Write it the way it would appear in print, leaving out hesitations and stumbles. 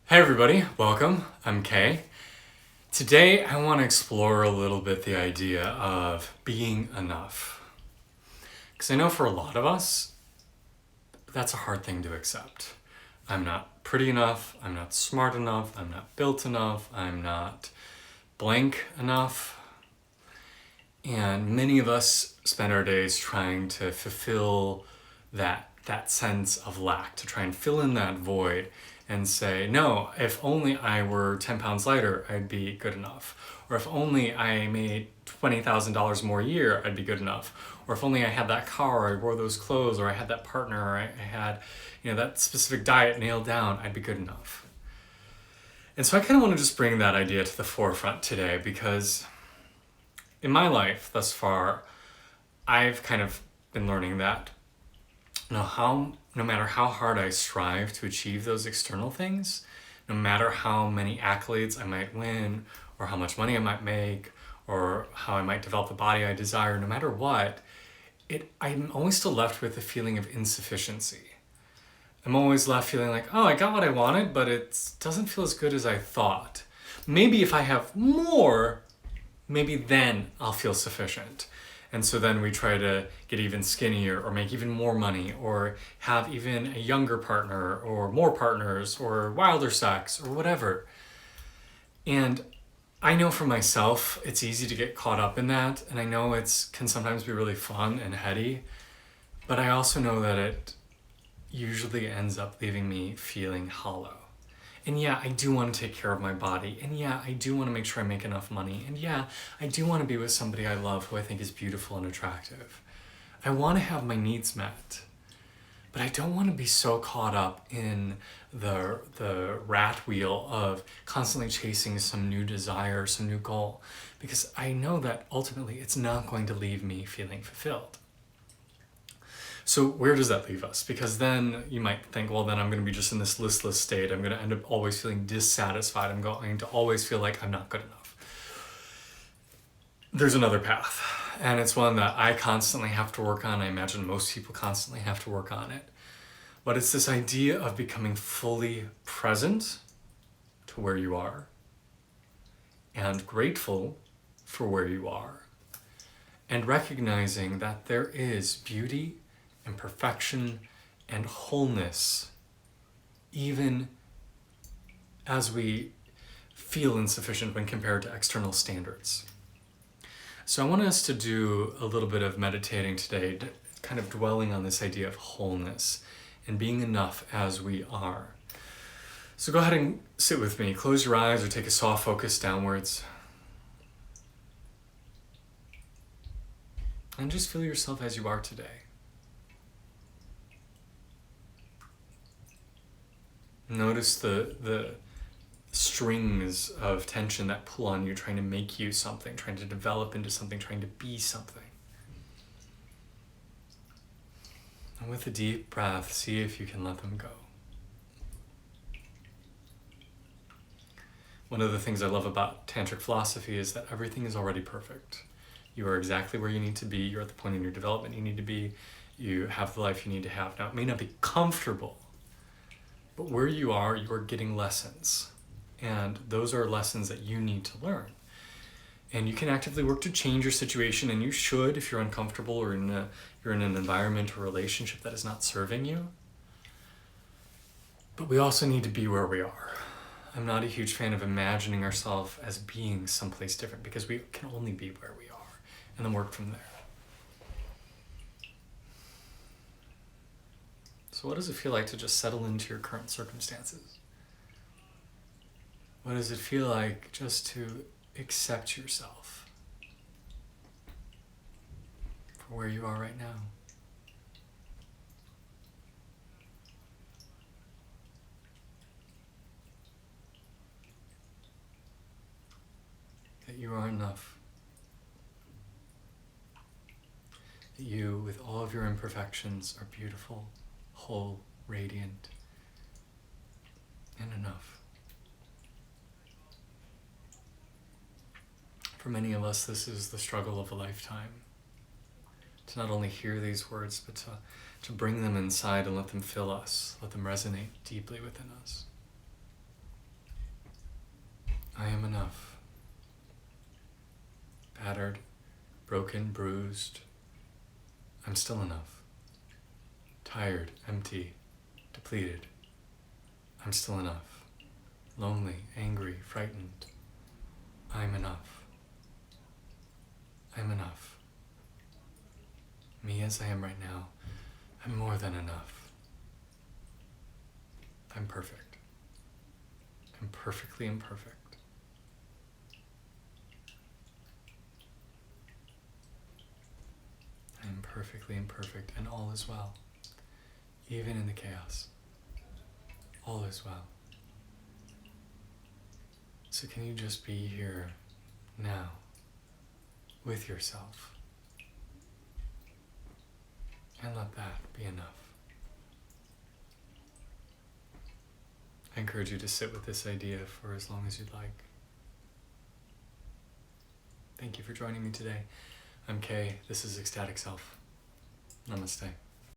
Hey everybody, welcome. I'm Kay. Today I want to explore a little bit the idea of being enough. Because I know for a lot of us, that's a hard thing to accept. I'm not pretty enough, I'm not smart enough, I'm not built enough, I'm not blank enough. And many of us spend our days trying to fulfill that sense of lack, to try and fill in that void and say, no, if only I were 10 pounds lighter, I'd be good enough. Or if only I made $20,000 more a year, I'd be good enough. Or if only I had that car, or I wore those clothes, or I had that partner, or I had that specific diet nailed down, I'd be good enough. And so I kind of want to just bring that idea to the forefront today because in my life thus far, I've kind of been learning that no matter how hard I strive to achieve those external things, no matter how many accolades I might win, or how much money I might make, or how I might develop the body I desire, no matter what, I'm always still left with a feeling of insufficiency. I'm always left feeling like, oh, I got what I wanted, but it doesn't feel as good as I thought. Maybe if I have more, maybe then I'll feel sufficient. And so then we try to get even skinnier or make even more money or have even a younger partner or more partners or wilder sex or whatever. And I know for myself, it's easy to get caught up in that. And I know it can sometimes be really fun and heady. But I also know that it usually ends up leaving me feeling hollow. And yeah, I do want to take care of my body. And yeah, I do want to make sure I make enough money. And yeah, I do want to be with somebody I love who I think is beautiful and attractive. I want to have my needs met. But I don't want to be so caught up in the rat wheel of constantly chasing some new desire, some new goal. Because I know that ultimately it's not going to leave me feeling fulfilled. So where does that leave us? Because then you might think, well, then I'm going to be just in this listless state. I'm going to end up always feeling dissatisfied. I'm going to always feel like I'm not good enough. There's another path, and it's one that I constantly have to work on. I imagine most people constantly have to work on it. But it's this idea of becoming fully present to where you are and grateful for where you are and recognizing that there is beauty and perfection and wholeness, even as we feel insufficient when compared to external standards. So I want us to do a little bit of meditating today, kind of dwelling on this idea of wholeness and being enough as we are. So go ahead and sit with me. Close your eyes or take a soft focus downwards. And just feel yourself as you are today. Notice the strings of tension that pull on you, trying to make you something, trying to develop into something, trying to be something. And with a deep breath, see if you can let them go. One of the things I love about tantric philosophy is that everything is already perfect. You are exactly where you need to be. You're at the point in your development you need to be. You have the life you need to have. Now, it may not be comfortable, but where you are getting lessons. And those are lessons that you need to learn. And you can actively work to change your situation, and you should if you're uncomfortable or you're in an environment or relationship that is not serving you. But we also need to be where we are. I'm not a huge fan of imagining ourselves as being someplace different because we can only be where we are and then work from there. So what does it feel like to just settle into your current circumstances? What does it feel like just to accept yourself for where you are right now? That you are enough. That you, with all of your imperfections, are beautiful, whole, radiant, and enough. For many of us, this is the struggle of a lifetime. To not only hear these words, but to bring them inside and let them fill us, let them resonate deeply within us. I am enough. Battered, broken, bruised, I'm still enough. Tired, empty, depleted, I'm still enough. Lonely, angry, frightened, I'm enough. I'm enough. Me as I am right now, I'm more than enough. I'm perfect. I'm perfectly imperfect. I am perfectly imperfect, and all is well. Even in the chaos, all is well. So can you just be here now with yourself and let that be enough? I encourage you to sit with this idea for as long as you'd like. Thank you for joining me today. I'm Kay. This is Ecstatic Self. Namaste.